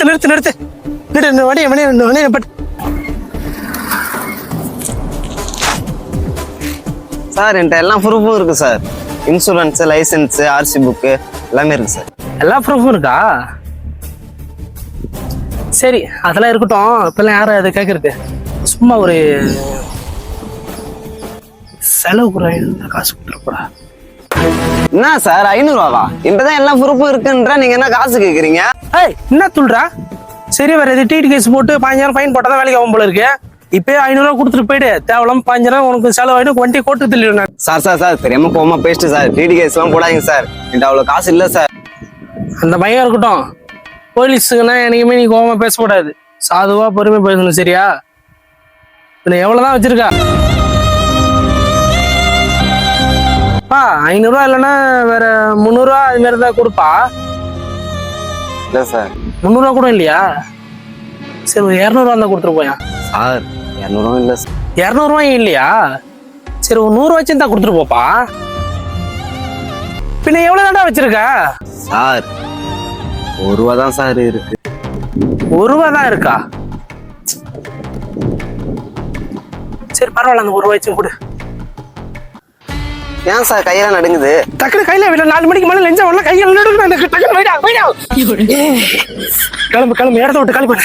நிறுத்து வண்டியை but sir என்கிட்ட எல்லாம் ப்ரூஃபும் இருக்கு sir. Insurance, licence, RC book எல்லாமே இருக்கு சார். எல்லா ப்ரூஃபும் இருக்கா? சரி, அதெல்லாம் இருக்கட்டும். இப்பெல்லாம் யாரும் அதை கேட்கறது? சும்மா ஒரு செலவு காசு கொடுத்துருப்பா. என்ன சார் 500 ரூபாவா? இப்பதான் எல்லா ப்ரூஃபும் இருக்குன்ற நீங்க என்ன காசு கேக்குறீங்க? ஏய், என்ன துள்றா? சரி, வேற எது டிடி கேஸ் போட்டு 5000 ஃபைன் போட்டாதான் வேலைக்கு ஆகும் போல இருக்கு. இப்பயே 500 ரூபா கொடுத்துட்டு போயிடு. தேவலாம் 5000 உனக்கு செலவாயிடும். வண்டி கோட்டு தள்ளிடும். சார் தெரியாம கோமா பேசிட்டு சார். டிடி கேஸ் எல்லாம் போடாதீங்க சார். என்கிட்ட அவ்வளவு காசு இல்ல சார். அந்த பையன் இருக்கட்டும். போலீஸுக்குன்னா எனக்குமே நீ கோவமா பேசக்கூடாது. சாதுவா பொறுமை பேசணும், சரியா? இதுல எவ்வளவுதான் வச்சிருக்கா? 500 ரூபா இல்லைன்னா வேற 300 ரூபா அது மாதிரி தான் கொடுப்பா. இல்ல சார் 300 ரூபா கூட இல்லையா? சரி, ஒரு 200 ரூபா தான் கொடுத்துட்டு போயா. சார் 200 ரூபா இல்ல சார். 200 ரூபாயும் இல்லையா? சரி, ஒரு 100 வச்சு தான் கொடுத்துட்டு போப்பா. பின்ன எவ்வளவு தாண்டா வச்சிருக்க? சார் 1 ரூபா தான் சார் இருக்கு. 1 ரூபா தான் இருக்கா? சரி, பரவாயில்ல, அந்த 1 ரூபா வச்சு கொடு. ஏன் சார் கையெல்லாம் நடுங்குது? டக்குனு கையில விட 4 மணிக்கு மேல லெஞ்சா வரல. கையில நடுங்க. கிளம்பு இடத்த விட்டு கிளம்பு.